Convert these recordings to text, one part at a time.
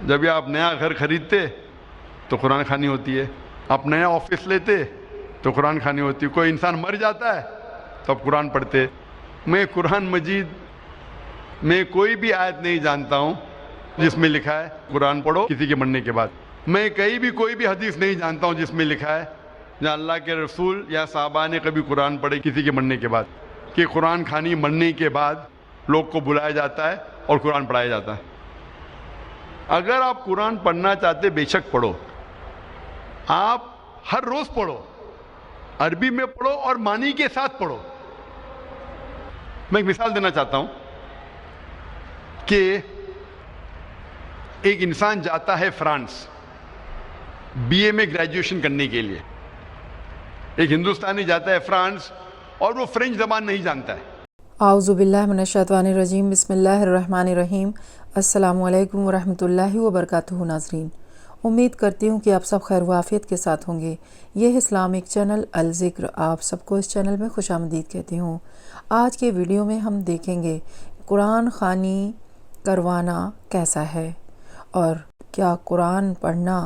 جب یہ آپ نیا گھر خریدتے تو قرآن خوانی ہوتی ہے، آپ نیا آفس لیتے تو قرآن خوانی ہوتی ہے، کوئی انسان مر جاتا ہے تو آپ قرآن پڑھتے۔ میں قرآن مجید میں کوئی بھی آیت نہیں جانتا ہوں جس میں لکھا ہے قرآن پڑھو کسی کے مرنے کے بعد۔ میں کہیں بھی کوئی بھی حدیث نہیں جانتا ہوں جس میں لکھا ہے جہاں اللہ کے رسول یا صحابہ نے کبھی قرآن پڑھے کسی کے مرنے کے بعد، کہ قرآن خوانی مرنے کے بعد لوگ کو بلایا جاتا ہے اور قرآن پڑھایا جاتا ہے۔ اگر آپ قرآن پڑھنا چاہتے بے شک پڑھو، آپ ہر روز پڑھو، عربی میں پڑھو اور معنی کے ساتھ پڑھو۔ میں ایک مثال دینا چاہتا ہوں کہ ایک انسان جاتا ہے فرانس بی اے میں گریجویشن کرنے کے لیے، ایک ہندوستانی جاتا ہے فرانس اور وہ فرینچ زبان نہیں جانتا ہے۔ اعوذ باللہ من الشیطان الرجیم، بسم اللہ الرحمن الرحیم۔ السلام علیکم ورحمۃ اللہ وبرکاتہ۔ ناظرین، امید کرتی ہوں کہ آپ سب خیر و عافیت کے ساتھ ہوں گے۔ یہ اسلامک چینل الذکر، آپ سب کو اس چینل میں خوش آمدید کہتی ہوں۔ آج کے ویڈیو میں ہم دیکھیں گے قرآن خوانی کروانا کیسا ہے اور کیا قرآن پڑھنا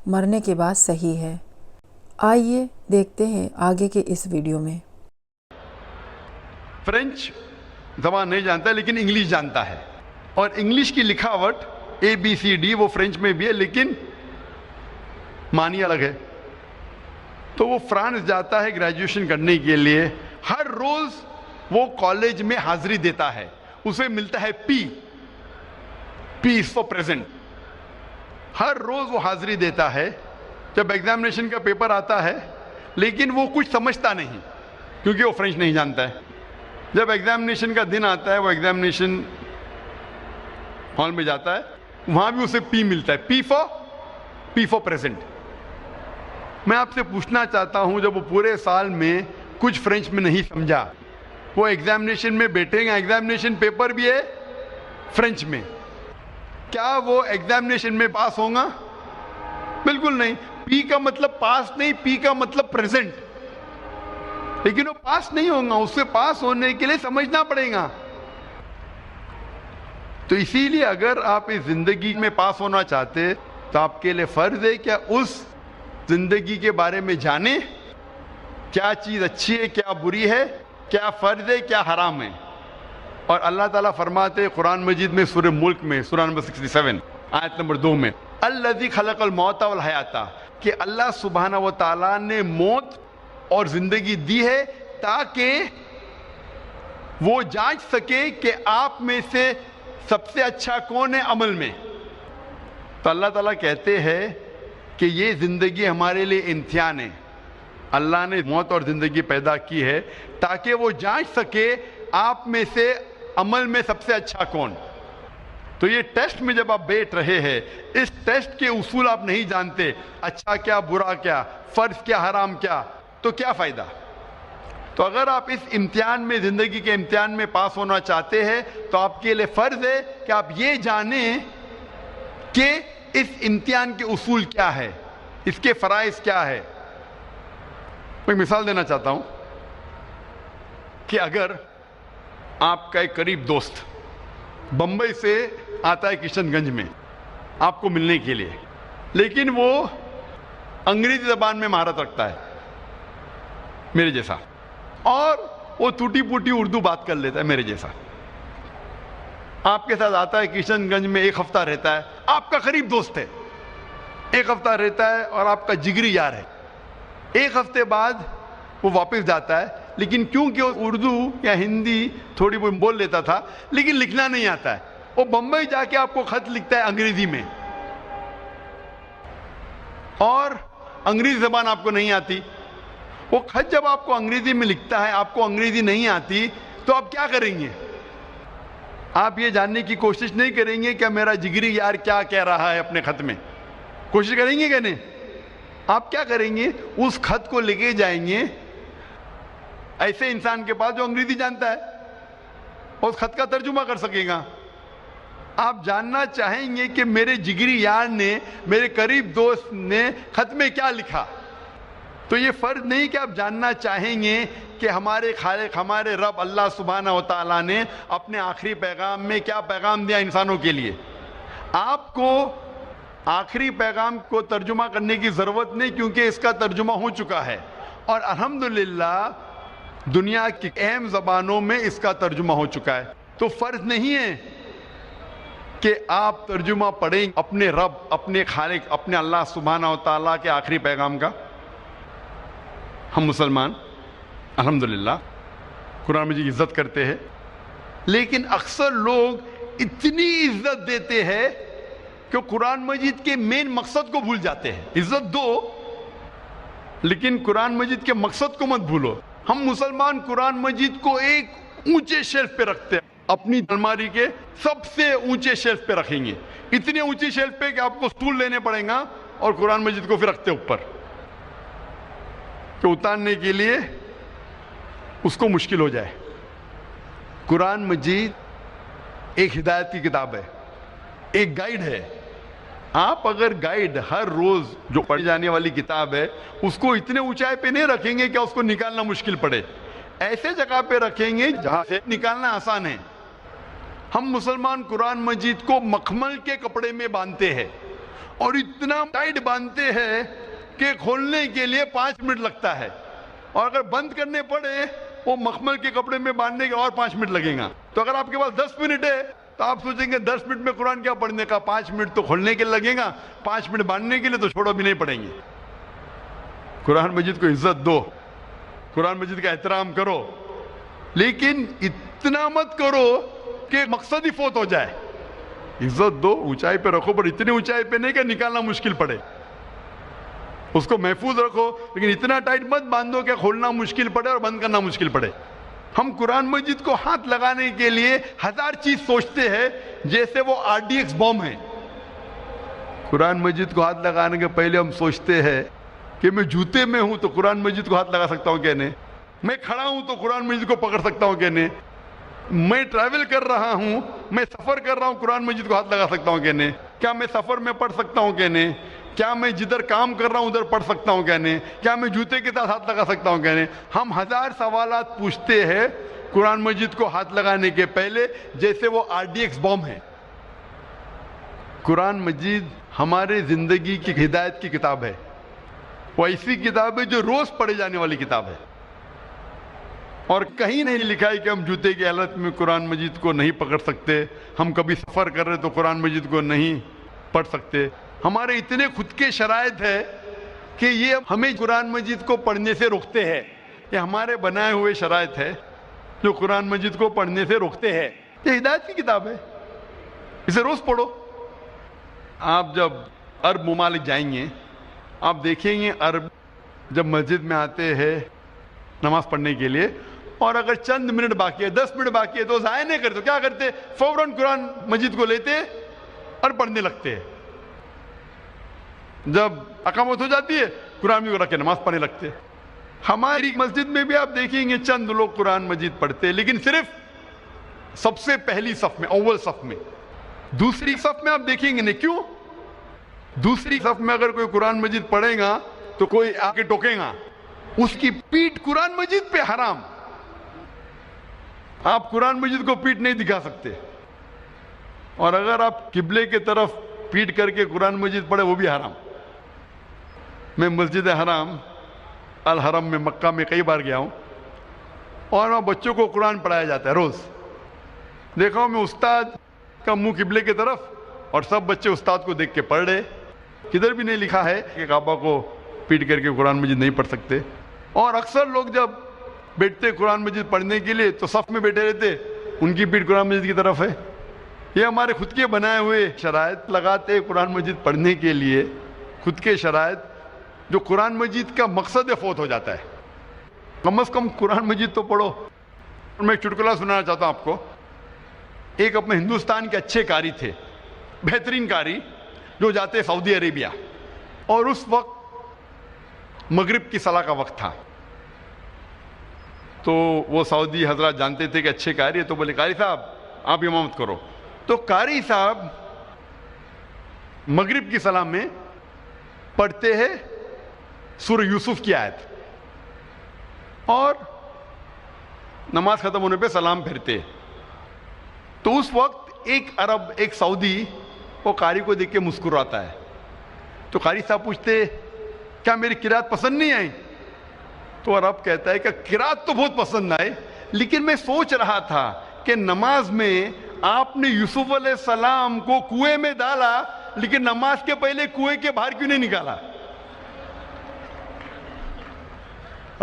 مرنے کے بعد صحیح ہے۔ آئیے دیکھتے ہیں آگے کے اس ویڈیو میں۔ فرینچ زبان نہیں جانتا ہے لیکن انگلش جانتا ہے، اور انگلش کی لکھاوٹ ABCD وہ فرینچ میں بھی ہے لیکن معنی الگ ہے۔ تو وہ فرانس جاتا ہے گریجویشن کرنے کے لیے، ہر روز وہ کالج میں حاضری دیتا ہے، اسے ملتا ہے پی فور پریزنٹ۔ ہر روز وہ حاضری دیتا ہے۔ جب ایگزامینیشن کا پیپر آتا ہے لیکن وہ کچھ سمجھتا نہیں کیونکہ وہ فرینچ نہیں جانتا ہے۔ جب ایگزامینیشن کا دن آتا ہے وہ ایگزامینیشن ہال میں جاتا ہے، وہاں بھی اسے پی ملتا ہے، پی فور پریزنٹ۔ میں آپ سے پوچھنا چاہتا ہوں، جب وہ پورے سال میں کچھ فرینچ میں نہیں سمجھا، وہ ایگزامینیشن میں بیٹھیں گے، ایگزامینیشن پیپر بھی ہے فرینچ میں، کیا وہ ایگزامینیشن میں پاس ہوں گا؟ بالکل نہیں۔ پی کا مطلب پاس نہیں، پی کا مطلب پریزنٹ، لیکن وہ پاس نہیں ہوں گا، اس سے پاس ہونے کے لیے سمجھنا پڑے گا۔ تو اسی لیے اگر آپ اس زندگی میں پاس ہونا چاہتے تو آپ کے لیے فرض ہے کہ اس زندگی کے بارے میں جانیں، کیا چیز اچھی ہے، کیا بری ہے، کیا فرض ہے، کیا حرام ہے۔ اور اللہ تعالیٰ فرماتے قرآن مجید میں سورہ ملک میں سورہ نمبر 67 آیت نمبر 2 میں، الذی خلق الموت والحیات، کہ اللہ سبحانہ و تعالیٰ نے موت اور زندگی دی ہے تاکہ وہ جانچ سکے کہ آپ میں سے سب سے اچھا کون ہے عمل میں۔ تو اللہ تعالیٰ کہتے ہیں کہ یہ زندگی ہمارے لیے امتحان ہے، اللہ نے موت اور زندگی پیدا کی ہے تاکہ وہ جانچ سکے آپ میں سے عمل میں سب سے اچھا کون۔ تو یہ ٹیسٹ میں جب آپ بیٹھ رہے ہیں، اس ٹیسٹ کے اصول آپ نہیں جانتے، اچھا کیا، برا کیا، فرض کیا، حرام کیا، تو کیا فائدہ؟ تو اگر آپ اس امتحان میں، زندگی کے امتحان میں پاس ہونا چاہتے ہیں تو آپ کے لیے فرض ہے کہ آپ یہ جانیں کہ اس امتحان کے اصول کیا ہے، اس کے فرائض کیا ہے۔ میں ایک مثال دینا چاہتا ہوں کہ اگر آپ کا ایک قریب دوست بمبئی سے آتا ہے کشن گنج میں آپ کو ملنے کے لیے، لیکن وہ انگریزی زبان میں مہارت رکھتا ہے میرے جیسا، اور وہ ٹوٹی پوٹی اردو بات کر لیتا ہے میرے جیسا، آپ کے ساتھ آتا ہے کشن گنج میں، ایک ہفتہ رہتا ہے، آپ کا قریب دوست ہے، ایک ہفتہ رہتا ہے اور آپ کا جگری یار ہے۔ ایک ہفتے بعد وہ واپس جاتا ہے، لیکن کیونکہ وہ اردو یا ہندی تھوڑی بہت بول لیتا تھا لیکن لکھنا نہیں آتا ہے، وہ بمبئی جا کے آپ کو خط لکھتا ہے انگریزی میں، اور انگریزی زبان آپ کو نہیں آتی۔ وہ خط جب آپ کو انگریزی میں لکھتا ہے، آپ کو انگریزی نہیں آتی، تو آپ کیا کریں گے؟ آپ یہ جاننے کی کوشش نہیں کریں گے کہ میرا جگری یار کیا کہہ رہا ہے اپنے خط میں؟ کوشش کریں گے کہ نہیں؟ آپ کیا کریں گے؟ اس خط کو لے کے جائیں گے ایسے انسان کے پاس جو انگریزی جانتا ہے، اس خط کا ترجمہ کر سکے گا۔ آپ جاننا چاہیں گے کہ میرے جگری یار نے، میرے قریب دوست نے خط میں کیا لکھا، تو یہ فرض نہیں کہ آپ جاننا چاہیں گے کہ ہمارے خالق، ہمارے رب اللہ سبحانہ و تعالیٰ نے اپنے آخری پیغام میں کیا پیغام دیا انسانوں کے لیے۔ آپ کو آخری پیغام کو ترجمہ کرنے کی ضرورت نہیں، کیونکہ اس کا ترجمہ ہو چکا ہے، اور الحمدللہ دنیا کی اہم زبانوں میں اس کا ترجمہ ہو چکا ہے۔ تو فرض نہیں ہے کہ آپ ترجمہ پڑھیں اپنے رب، اپنے خالق، اپنے اللہ سبحانہ و تعالیٰ کے آخری پیغام کا۔ ہم مسلمان الحمدللہ قرآن مجید کی عزت کرتے ہیں، لیکن اکثر لوگ اتنی عزت دیتے ہیں کہ قرآن مجید کے مین مقصد کو بھول جاتے ہیں۔ عزت دو لیکن قرآن مجید کے مقصد کو مت بھولو۔ ہم مسلمان قرآن مجید کو ایک اونچے شیلف پہ رکھتے ہیں، اپنی الماری کے سب سے اونچے شیلف پہ رکھیں گے، اتنے اونچے شیلف پہ کہ آپ کو سٹول لینے پڑیں گا، اور قرآن مجید کو پھر رکھتے اوپر کہ اتارنے کے لیے اس کو مشکل ہو جائے۔ قرآن مجید ایک ہدایت کی کتاب ہے، ایک گائیڈ ہے۔ آپ اگر گائیڈ ہر روز جو پڑھی جانے والی کتاب ہے اس کو اتنے اونچائی پہ نہیں رکھیں گے کہ اس کو نکالنا مشکل پڑے، ایسے جگہ پہ رکھیں گے جہاں سے نکالنا آسان ہے۔ ہم مسلمان قرآن مجید کو مخمل کے کپڑے میں باندھتے ہیں، اور اتنا ٹائٹ باندھتے ہیں کہ کھولنے کے لیے 5 منٹ لگتا ہے، اور اگر بند کرنے پڑے وہ مخمل کے کپڑے میں باندھنے کے اور 5 منٹ لگیں گا۔ تو اگر آپ کے پاس 10 منٹ ہے تو آپ سوچیں گے 10 منٹ میں قرآن کیا پڑھنے کا، 5 منٹ تو کھولنے کے لگے گا، 5 منٹ باندھنے کے لیے تو چھوڑو بھی نہیں پڑیں گے۔ قرآن مجید کو عزت دو، قرآن مجید کا احترام کرو، لیکن اتنا مت کرو کہ مقصد ہی فوت ہو جائے۔ عزت دو، اونچائی پہ رکھو، پر اتنی اونچائی پہ نہیں کہ نکالنا مشکل پڑے۔ اس کو محفوظ رکھو، لیکن اتنا ٹائٹ مت باندھو کہ کھولنا مشکل پڑے اور بند کرنا مشکل پڑے۔ ہم قرآن مجید کو ہاتھ لگانے کے لیے 1000 چیز سوچتے ہیں، جیسے وہ RDX بم ہے۔ قرآن مجید کو ہاتھ لگانے کے پہلے ہم سوچتے ہیں کہ میں جوتے میں ہوں تو قرآن مجید کو ہاتھ لگا سکتا ہوں کہ نہیں، میں کھڑا ہوں تو قرآن مجید کو پکڑ سکتا ہوں کہ نہیں، میں ٹریول کر رہا ہوں، میں سفر کر رہا ہوں، قرآن مجید کو ہاتھ لگا سکتا ہوں کہ نہیں، کیا میں سفر میں پڑھ سکتا ہوں کہ نہیں، کیا میں جدھر کام کر رہا ہوں ادھر پڑھ سکتا ہوں کہ نہیں، کیا میں جوتے کے ساتھ ہاتھ لگا سکتا ہوں کہ نہیں۔ ہم 1000 سوالات پوچھتے ہیں قرآن مجید کو ہاتھ لگانے کے پہلے، جیسے وہ RDX بم ہے۔ قرآن مجید ہمارے زندگی کی ہدایت کی کتاب ہے، وہ ایسی کتاب ہے جو روز پڑھی جانے والی کتاب ہے، اور کہیں نہیں لکھا ہے کہ ہم جوتے کی حالت میں قرآن مجید کو نہیں پکڑ سکتے، ہم کبھی سفر کر رہے تو قرآن مجید کو نہیں پڑھ سکتے۔ ہمارے اتنے خود کے شرائط ہے کہ یہ ہمیں قرآن مجید کو پڑھنے سے روکتے ہیں، یہ ہمارے بنائے ہوئے شرائط ہے جو قرآن مجید کو پڑھنے سے روکتے ہیں۔ یہ ہدایت کی کتاب ہے، اسے روز پڑھو۔ آپ جب عرب ممالک جائیں گے آپ دیکھیں گے عرب جب مسجد میں آتے ہیں نماز پڑھنے کے لیے، اور اگر چند منٹ باقی ہے، 10 منٹ باقی ہے تو ضائع نہیں کرتے، کیا کرتے؟ فوراً قرآن مجید کو لیتے اور پڑھنے لگتے ہیں۔ جب اقامت ہو جاتی ہے قرآن مجید کو رکھ کے نماز پڑھنے لگتے ہیں۔ ہماری مسجد میں بھی آپ دیکھیں گے چند لوگ قرآن مجید پڑھتے ہیں، لیکن صرف سب سے پہلی صف میں، اول صف میں۔ دوسری صف میں آپ دیکھیں گے نہیں، کیوں؟ دوسری صف میں اگر کوئی قرآن مجید پڑھے گا تو کوئی آ کے ٹوکے گا، اس کی پیٹھ قرآن مجید پہ حرام۔ آپ قرآن مجید کو پیٹھ نہیں دکھا سکتے، اور اگر آپ قبلے کی طرف پیٹھ کر کے قرآن مجید پڑھے وہ بھی حرام۔ میں مسجد حرام الحرم میں مکہ میں کئی بار گیا ہوں، اور وہاں بچوں کو قرآن پڑھایا جاتا ہے روز۔ دیکھا ہوں میں استاد کا منہ قبلے کی طرف، اور سب بچے استاد کو دیکھ کے پڑھ رہے، کدھر بھی نہیں لکھا ہے کہ کعبہ کو پیٹ کر کے قرآن مجید نہیں پڑھ سکتے۔ اور اکثر لوگ جب بیٹھتے قرآن مجید پڑھنے کے لیے تو صف میں بیٹھے رہتے، ان کی پیٹھ قرآن مجید کی طرف ہے۔ یہ ہمارے خود کے بنائے ہوئے شرائط لگاتے قرآن مجید پڑھنے کے لیے، خود کے شرائط جو قرآن مجید کا مقصد فوت ہو جاتا ہے۔ کم از کم قرآن مجید تو پڑھو۔ میں ایک چٹکلا سنانا چاہتا ہوں آپ کو۔ ایک اپنے ہندوستان کے اچھے قاری تھے، بہترین قاری، جو جاتے سعودی عربیہ، اور اس وقت مغرب کی صلاح کا وقت تھا۔ تو وہ سعودی حضرات جانتے تھے کہ اچھے قاری ہے، تو بولے قاری صاحب آپ امامت کرو۔ تو قاری صاحب مغرب کی صلاح میں پڑھتے ہیں سورہ یوسف کی آیت، اور نماز ختم ہونے پہ سلام پھیرتے۔ تو اس وقت ایک عرب، ایک سعودی وہ قاری کو دیکھ کے مسکراتا ہے. تو قاری صاحب پوچھتے کیا میری قرات پسند نہیں آئی؟ تو رب کہتا ہے کہ قرات تو بہت پسند آئے، لیکن میں سوچ رہا تھا کہ نماز میں آپ نے یوسف علیہ السلام کو کنویں میں ڈالا، لیکن نماز کے پہلے کنویں کے باہر کیوں نہیں نکالا؟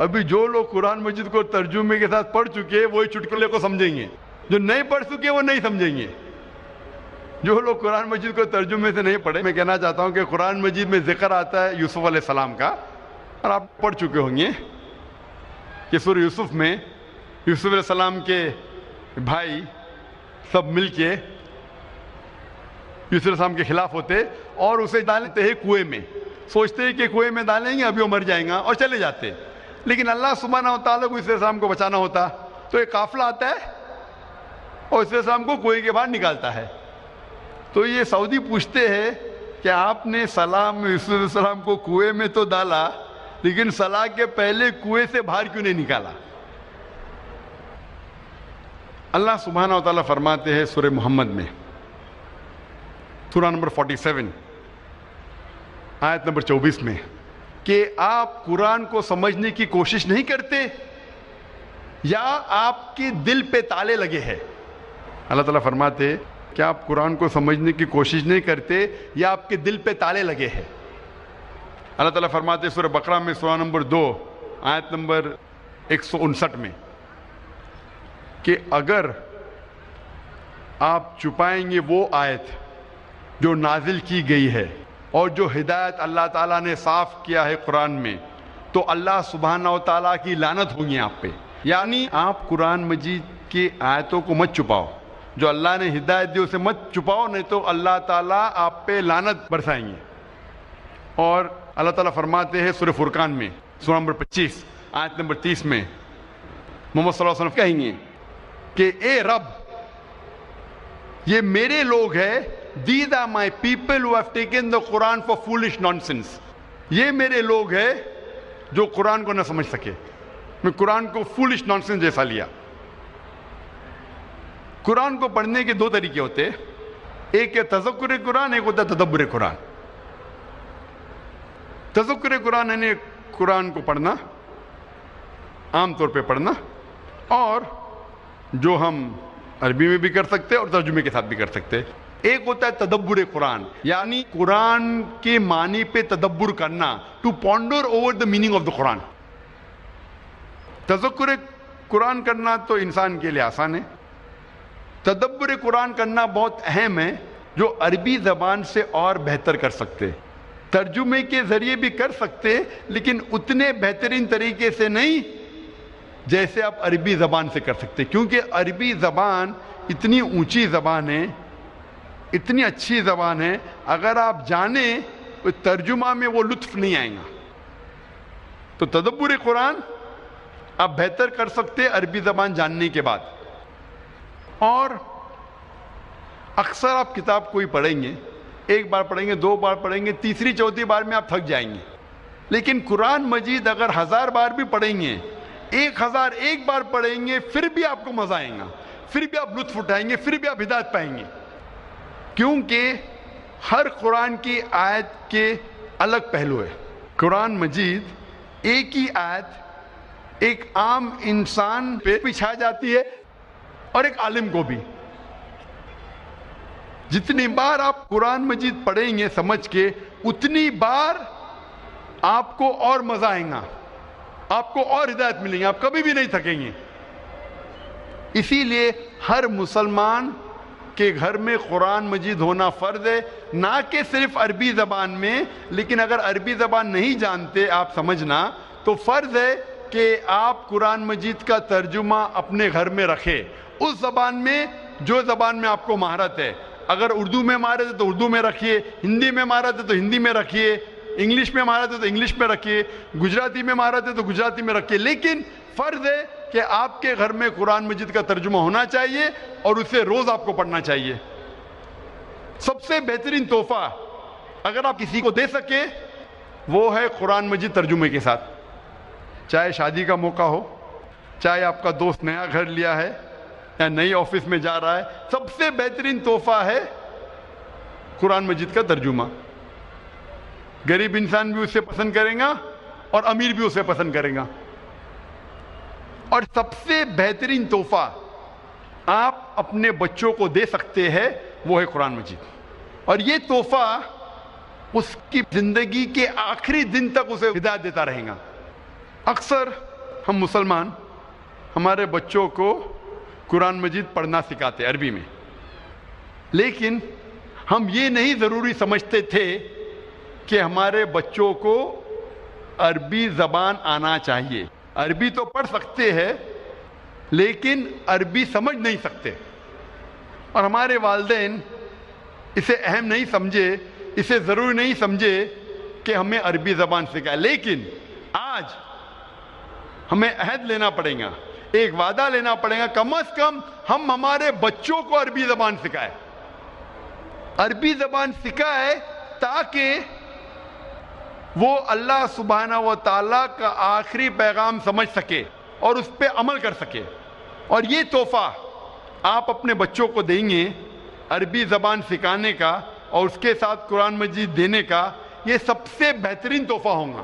ابھی جو لوگ قرآن مجید کو ترجمے کے ساتھ پڑھ چکے وہی چٹکلے کو سمجھیں گے، جو نہیں پڑھ چکے وہ نہیں سمجھیں گے. جو لوگ قرآن مجید کو ترجمے سے نہیں پڑھے، میں کہنا چاہتا ہوں کہ قرآن مجید میں ذکر آتا ہے یوسف علیہ السلام کا، اور آپ پڑھ چکے ہوں گے کہ سورہ یوسف میں یوسف علیہ السلام کے بھائی سب مل کے یوسف علیہ السلام کے خلاف ہوتے اور اسے ڈالتے ہیں کنویں میں. سوچتے ہیں کہ کنویں میں ڈالیں گے ابھی وہ مر جائیں گا اور چلے جاتے، لیکن اللہ سبحانہ و تعالیٰ کو یوسف علیہ السلام کو بچانا ہوتا تو ایک قافلہ آتا ہے اور یوسف علیہ السلام کو کنویں کے باہر نکالتا ہے. تو یہ سعودی پوچھتے ہیں کہ آپ نے سلام یوسف علیہ السلام کو کنویں میں تو ڈالا، لیکن صلاح کے پہلے کنویں سے باہر کیوں نہیں نکالا؟ اللہ سبحانہ و تعالیٰ فرماتے ہیں سورہ محمد میں، سورہ نمبر 47 آیت نمبر 24 میں، کہ آپ قرآن کو سمجھنے کی کوشش نہیں کرتے یا آپ کے دل پہ تالے لگے ہیں. اللہ تعالیٰ فرماتے ہیں کہ آپ قرآن کو سمجھنے کی کوشش نہیں کرتے یا آپ کے دل پہ تالے لگے ہیں. اللہ تعالیٰ فرماتے ہیں سورہ بقرہ میں سورہ نمبر 2 آیت نمبر 159 میں کہ اگر آپ چھپائیں گے وہ آیت جو نازل کی گئی ہے اور جو ہدایت اللہ تعالیٰ نے صاف کیا ہے قرآن میں، تو اللہ سبحانہ و تعالیٰ کی لعنت ہوگی آپ پہ. یعنی آپ قرآن مجید کی آیتوں کو مت چھپاؤ، جو اللہ نے ہدایت دی اسے مت چھپاؤ، نہیں تو اللہ تعالیٰ آپ پہ لعنت برسائیں گے. اور اللہ تعالیٰ فرماتے ہیں سورہ فرقان میں سورہ نمبر 25 آیت نمبر 30 میں محمد صلی اللہ علیہ وسلم کہیں گے کہ اے رب، یہ میرے لوگ ہیں، these are my people who have taken the Quran for foolish nonsense. یہ میرے لوگ ہیں جو قرآن کو نہ سمجھ سکے. میں قرآن کو فولش نانسنس جیسا لیا. قرآن کو پڑھنے کے 2 طریقے ہوتے ہیں، ایک ہے تذکر قرآن، ایک ہوتا ہے تدبر قرآن. تذکر قرآن یعنی قرآن کو پڑھنا، عام طور پہ پڑھنا، اور جو ہم عربی میں بھی کر سکتے اور ترجمے کے ساتھ بھی کر سکتے. ایک ہوتا ہے تدبر قرآن، یعنی قرآن کے معنی پہ تدبر کرنا، to ponder over the meaning of the Quran. تذکر قرآن کرنا تو انسان کے لیے آسان ہے، تدبر قرآن کرنا بہت اہم ہے، جو عربی زبان سے اور بہتر کر سکتے، ترجمے کے ذریعے بھی کر سکتے، لیکن اتنے بہترین طریقے سے نہیں جیسے آپ عربی زبان سے کر سکتے. کیونکہ عربی زبان اتنی اونچی زبان ہے، اتنی اچھی زبان ہے، اگر آپ جانیں تو ترجمہ میں وہ لطف نہیں آئے گا. تو تدبر قرآن آپ بہتر کر سکتے عربی زبان جاننے کے بعد. اور اکثر آپ کتاب کوئی پڑھیں گے، 1 بار پڑھیں گے، 2 بار پڑھیں گے، تیسری چوتھی بار میں آپ تھک جائیں گے. لیکن قرآن مجید اگر 1000 بار بھی پڑھیں گے، 1001 بار پڑھیں گے، پھر بھی آپ کو مزہ آئے گا، پھر بھی آپ لطف اٹھائیں گے، پھر بھی آپ ہدایت پائیں گے. کیونکہ ہر قرآن کی آیت کے الگ پہلو ہے. قرآن مجید ایک ہی آیت ایک عام انسان پہ بھی چھا جاتی ہے اور ایک عالم کو بھی. جتنی بار آپ قرآن مجید پڑھیں گے سمجھ کے، اتنی بار آپ کو اور مزہ آئے گا، آپ کو اور ہدایت ملیں گی، آپ کبھی بھی نہیں تھکیں گے. اسی لیے ہر مسلمان کے گھر میں قرآن مجید ہونا فرض ہے، نہ کہ صرف عربی زبان میں. لیکن اگر عربی زبان نہیں جانتے آپ سمجھنا، تو فرض ہے کہ آپ قرآن مجید کا ترجمہ اپنے گھر میں رکھیں، اس زبان میں جو زبان میں آپ کو مہارت ہے. اگر اردو میں مہارت ہے تو اردو میں رکھیے، ہندی میں مہارت ہے تو ہندی میں رکھیے، انگلش میں مہارت ہے تو انگلش میں رکھیے، گجراتی میں مہارت ہے تو گجراتی میں رکھیے. لیکن فرض ہے کہ آپ کے گھر میں قرآن مجید کا ترجمہ ہونا چاہیے اور اسے روز آپ کو پڑھنا چاہیے. سب سے بہترین تحفہ اگر آپ کسی کو دے سکے وہ ہے قرآن مجید ترجمے کے ساتھ. چاہے شادی کا موقع ہو، چاہے آپ کا دوست نیا گھر لیا ہے یا نئی آفس میں جا رہا ہے، سب سے بہترین تحفہ ہے قرآن مجید کا ترجمہ. غریب انسان بھی اسے پسند کرے گا اور امیر بھی اسے پسند کرے گا. اور سب سے بہترین تحفہ آپ اپنے بچوں کو دے سکتے ہیں وہ ہے قرآن مجید. اور یہ تحفہ اس کی زندگی کے آخری دن تک اسے ہدایت دیتا رہے گا. اکثر ہم مسلمان ہمارے بچوں کو قرآن مجید پڑھنا سکھاتے عربی میں، لیکن ہم یہ نہیں ضروری سمجھتے تھے کہ ہمارے بچوں کو عربی زبان آنا چاہیے. عربی تو پڑھ سکتے ہیں لیکن عربی سمجھ نہیں سکتے، اور ہمارے والدین اسے اہم نہیں سمجھے، اسے ضروری نہیں سمجھے کہ ہمیں عربی زبان سکھائے. لیکن آج ہمیں عہد لینا پڑے گا، ایک وعدہ لینا پڑے گا، کم از کم ہم ہمارے بچوں کو عربی زبان سکھائے. عربی زبان سکھائے تاکہ وہ اللہ سبحانہ و تعالیٰ کا آخری پیغام سمجھ سکے اور اس پہ عمل کر سکے. اور یہ تحفہ آپ اپنے بچوں کو دیں گے عربی زبان سکھانے کا اور اس کے ساتھ قرآن مجید دینے کا، یہ سب سے بہترین تحفہ ہوگا.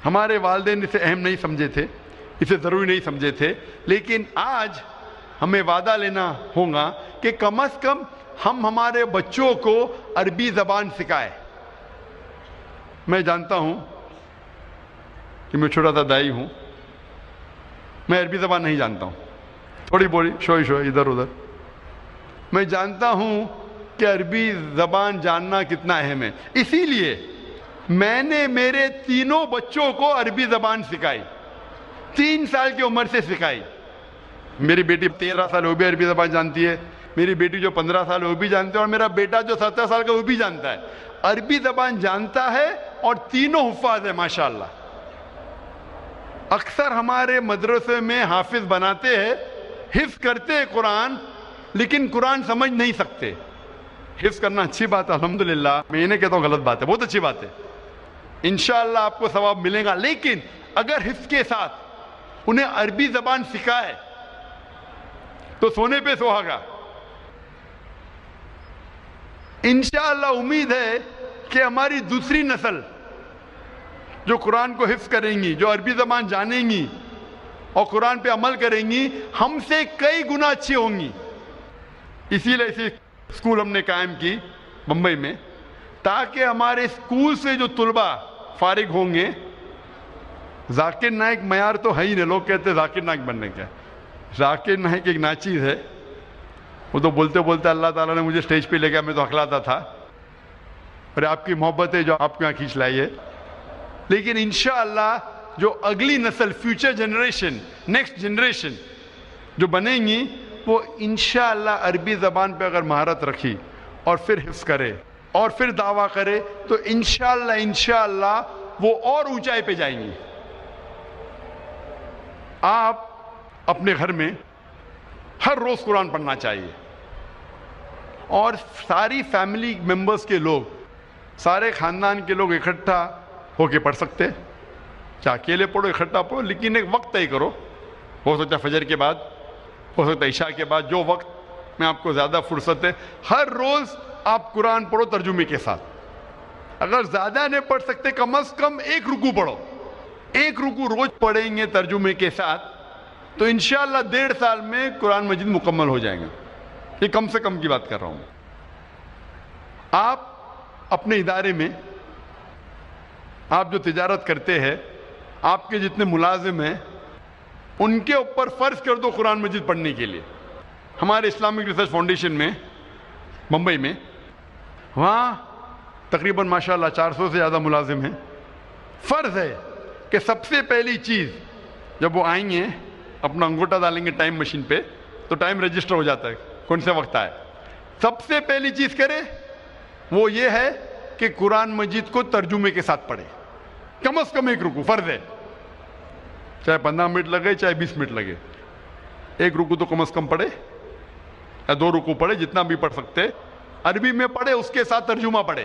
ہمارے والدین اسے اہم نہیں سمجھے تھے، اسے ضروری نہیں سمجھے تھے، لیکن آج ہمیں وعدہ لینا ہوگا کہ کم از کم ہم ہمارے بچوں کو عربی زبان سکھائے. میں جانتا ہوں کہ میں چھوٹا سا دائی ہوں، میں عربی زبان نہیں جانتا ہوں، تھوڑی بولی شوئی ادھر ادھر. میں جانتا ہوں کہ عربی زبان جاننا کتنا اہم ہے، اسی لیے میں نے میرے تینوں بچوں کو عربی زبان سکھائی. 3 سال کی عمر سے سکھائی. میری بیٹی 13 سال وہ بھی عربی زبان جانتی ہے، میری بیٹی جو 15 سال وہ بھی جانتی ہے، اور میرا بیٹا جو 17 سال کا وہ بھی جانتا ہے. عربی زبان جانتا ہے اور تینوں حفاظ ہے ماشاءاللہ. اکثر ہمارے مدرسے میں حافظ بناتے ہیں، حفظ کرتے ہیں قرآن، لیکن قرآن سمجھ نہیں سکتے. حفظ کرنا اچھی بات ہے الحمدللہ، میں یہ نہیں کہتا ہوں غلط بات ہے، بہت اچھی بات ہے، انشاءاللہ آپ کو ثواب ملے گا. لیکن اگر حفظ کے ساتھ انہیں عربی زبان سکھائے تو سونے پہ سہاگا. انشاءاللہ امید ہے کہ ہماری دوسری نسل جو قرآن کو حفظ کریں گی، جو عربی زبان جانیں گی اور قرآن پہ عمل کریں گی، ہم سے کئی گنا اچھی ہوں گی. اسی لیے اسی اسکول ہم نے قائم کی ممبئی میں، تاکہ ہمارے اسکول سے جو طلباء فارغ ہوں گے، ذاکر نائک معیار تو ہے ہی نہیں. لوگ کہتے ہیں ذاکر نائک بننے کا، ذاکر نائک ایک ناچیز ہے. وہ تو بولتے بولتے اللہ تعالیٰ نے مجھے اسٹیج پہ لے گیا، میں تو ہکلاتا تھا. اور آپ کی محبت ہے جو آپ کو یہاں کھینچ لائی ہے. لیکن انشاءاللہ جو اگلی نسل، فیوچر جنریشن، نیکسٹ جنریشن جو بنیں گی، وہ انشاءاللہ عربی زبان پہ اگر مہارت رکھی اور پھر حفظ کرے اور پھر دعویٰ کرے تو انشاءاللہ وہ اور اونچائی پہ جائیں گی. آپ اپنے گھر میں ہر روز قرآن پڑھنا چاہیے، اور ساری فیملی ممبرز کے لوگ، سارے خاندان کے لوگ اکٹھا ہو کے پڑھ سکتے. چاہے اکیلے پڑھو، اکٹھا پڑھو، لیکن ایک وقت طے کرو. ہو سکتا ہے فجر کے بعد، ہو سکتا ہے عشاء کے بعد، جو وقت میں آپ کو زیادہ فرصت ہے. ہر روز آپ قرآن پڑھو ترجمے کے ساتھ. اگر زیادہ نہیں پڑھ سکتے، کم از کم ایک رکوع پڑھو. ایک رکوع روز پڑھیں گے ترجمے کے ساتھ تو انشاءاللہ 1.5 سال میں قرآن مجید مکمل ہو جائے گا. یہ کم سے کم کی بات کر رہا ہوں. آپ اپنے ادارے میں، آپ جو تجارت کرتے ہیں، آپ کے جتنے ملازم ہیں، ان کے اوپر فرض کر دو قرآن مجید پڑھنے کے لیے. ہمارے اسلامک ریسرچ فاؤنڈیشن میں ممبئی میں، وہاں تقریباً ماشاءاللہ 400 سے زیادہ ملازم ہیں. فرض ہے کہ سب سے پہلی چیز جب وہ آئیں گے، اپنا انگوٹھا ڈالیں گے ٹائم مشین پہ تو ٹائم رجسٹر ہو جاتا ہے کون سے وقت آئے. سب سے پہلی چیز کرے وہ یہ ہے کہ قرآن مجید کو ترجمے کے ساتھ پڑھے. کم از کم ایک رکوع فرض ہے، چاہے 15 منٹ لگے چاہے 20 منٹ لگے. ایک رکوع تو کم از کم پڑھے یا 2 رکوع پڑھے، جتنا بھی پڑھ سکتے. عربی میں پڑھے، اس کے ساتھ ترجمہ پڑھے.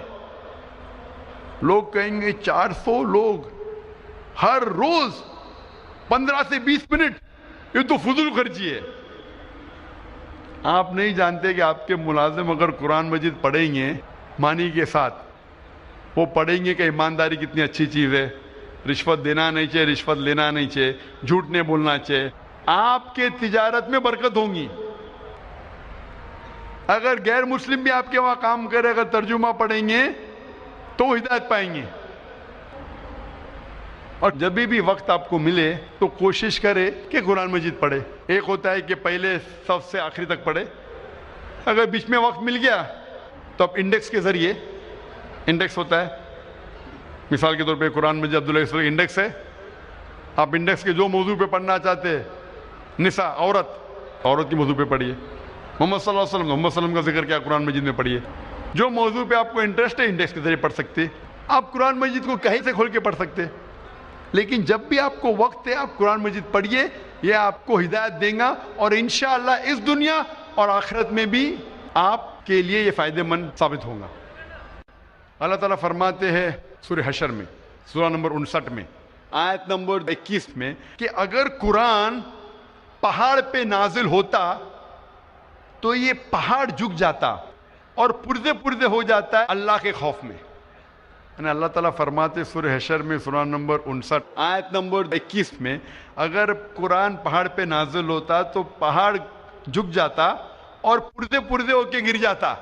لوگ کہیں گے 400 لوگ ہر روز 15 سے 20 منٹ، یہ تو فضول خرچی ہے. آپ نہیں جانتے کہ آپ کے ملازم اگر قرآن مجید پڑھیں گے معنی کے ساتھ، وہ پڑھیں گے کہ ایمانداری کتنی اچھی چیز ہے، رشوت دینا نہیں چاہیے، رشوت لینا نہیں چاہیے، جھوٹ نہیں بولنا چاہیے، آپ کے تجارت میں برکت ہوں گی۔ اگر غیر مسلم بھی آپ کے وہاں کام کرے، اگر ترجمہ پڑھیں گے تو وہ ہدایت پائیں گے۔ اور جب بھی وقت آپ کو ملے تو کوشش کرے کہ قرآن مجید پڑھے۔ ایک ہوتا ہے کہ پہلے صف سے آخری تک پڑھے، اگر بیچ میں وقت مل گیا تو آپ انڈیکس کے ذریعے، انڈیکس ہوتا ہے مثال کے طور پہ قرآن مجید عبداللہ انڈیکس ہے، آپ انڈیکس کے جو موضوع پہ پڑھنا چاہتے ہیں، نساء عورت کی موضوع پہ پڑھیے، محمد صلی اللہ علیہ وسلم محمد صلی اللہ علیہ وسلم کا ذکر کیا قرآن مجید میں پڑھیے، جو موضوع پہ آپ کو انٹرسٹ ہے انڈیکس کے ذریعے پڑھ سکتے۔ آپ قرآن مجید کو کہیں سے کھول کے پڑھ سکتے، لیکن جب بھی آپ کو وقت ہے آپ قرآن مجید پڑھیے، یہ آپ کو ہدایت دیں گا اور انشاءاللہ اس دنیا اور آخرت میں بھی آپ کے لیے یہ فائدہ مند ثابت ہوگا۔ اللہ تعالیٰ فرماتے ہیں سورہ حشر میں، سورہ نمبر 59 میں، آیت نمبر 21 میں، کہ اگر قرآن پہاڑ پہ نازل ہوتا تو یہ پہاڑ جھک جاتا اور پردے ہو جاتا ہے اللہ کے خوف میں۔ یعنی اللہ تعالیٰ فرماتے سورہ حشر میں سورہ نمبر 59 آیت نمبر 21 میں، اگر قرآن پہاڑ پہ نازل ہوتا تو پہاڑ جھک جاتا اور پردے ہو کے گر جاتا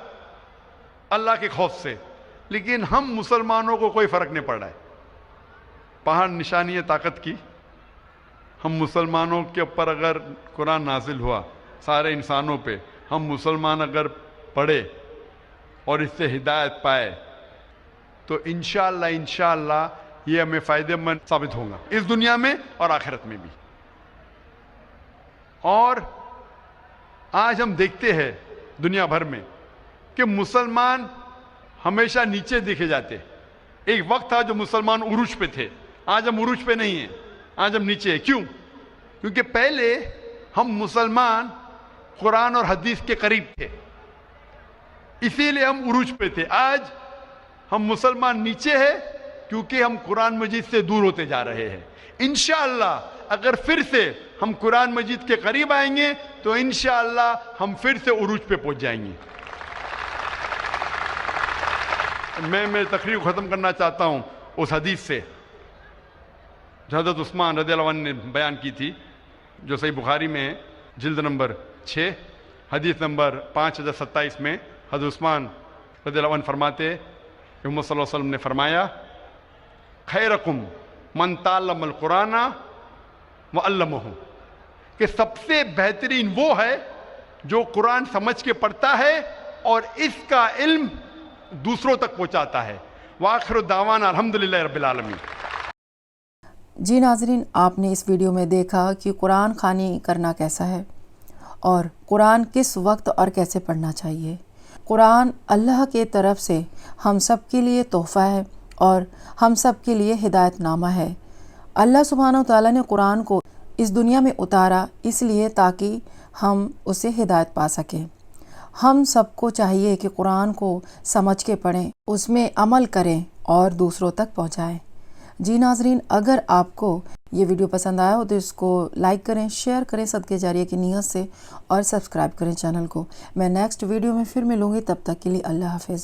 اللہ کے خوف سے، لیکن ہم مسلمانوں کو کوئی فرق نہیں پڑ رہا ہے۔ پہاڑ نشانی ہے طاقت کی، ہم مسلمانوں کے اوپر اگر قرآن نازل ہوا سارے انسانوں پہ، ہم مسلمان اگر پڑھے اور اس سے ہدایت پائے تو انشاءاللہ یہ ہمیں فائدہ مند ثابت ہوگا اس دنیا میں اور آخرت میں بھی۔ اور آج ہم دیکھتے ہیں دنیا بھر میں کہ مسلمان ہمیشہ نیچے دیکھے جاتے۔ ایک وقت تھا جو مسلمان عروج پہ تھے، آج ہم عروج پہ نہیں ہیں، آج ہم نیچے ہیں۔ کیوں؟ کیونکہ پہلے ہم مسلمان قرآن اور حدیث کے قریب تھے، اسی لیے ہم عروج پہ تھے۔ آج ہم مسلمان نیچے ہیں کیونکہ ہم قرآن مجید سے دور ہوتے جا رہے ہیں۔ انشاءاللہ اگر پھر سے ہم قرآن مجید کے قریب آئیں گے تو انشاءاللہ ہم پھر سے عروج پہ پہنچ جائیں گے۔ میں تقریر ختم کرنا چاہتا ہوں اس حدیث سے جو حضرت عثمان رضی اللہ عنہ نے بیان کی تھی، جو صحیح بخاری میں ہے، جلد نمبر 6 حدیث نمبر 5027 میں حضرت عثمان رضی اللہ عنہ فرماتے کہ محمد صلی اللہ علیہ وسلم نے فرمایا، خیرکم من تعلم القرآن وعلمہ، کہ سب سے بہترین وہ ہے جو قرآن سمجھ کے پڑھتا ہے اور اس کا علم دوسروں تک پہنچاتا ہے۔ وآخر دعوانا الحمدللہ رب العالمین۔ جی ناظرین، آپ نے اس ویڈیو میں دیکھا کہ قرآن خوانی کرنا کیسا ہے اور قرآن کس وقت اور کیسے پڑھنا چاہیے۔ قرآن اللہ کے طرف سے ہم سب کے لیے تحفہ ہے اور ہم سب کے لیے ہدایت نامہ ہے۔ اللہ سبحانہ و تعالیٰ نے قرآن کو اس دنیا میں اتارا اس لیے تاکہ ہم اسے ہدایت پا سکیں۔ ہم سب کو چاہیے کہ قرآن کو سمجھ کے پڑھیں، اس میں عمل کریں اور دوسروں تک پہنچائیں۔ جی ناظرین، اگر آپ کو یہ ویڈیو پسند آیا ہو تو اس کو لائک کریں، شیئر کریں صدقہ جاریہ کی نیت سے، اور سبسکرائب کریں چینل کو۔ میں نیکسٹ ویڈیو میں پھر ملوں گی، تب تک کے لیے اللہ حافظ۔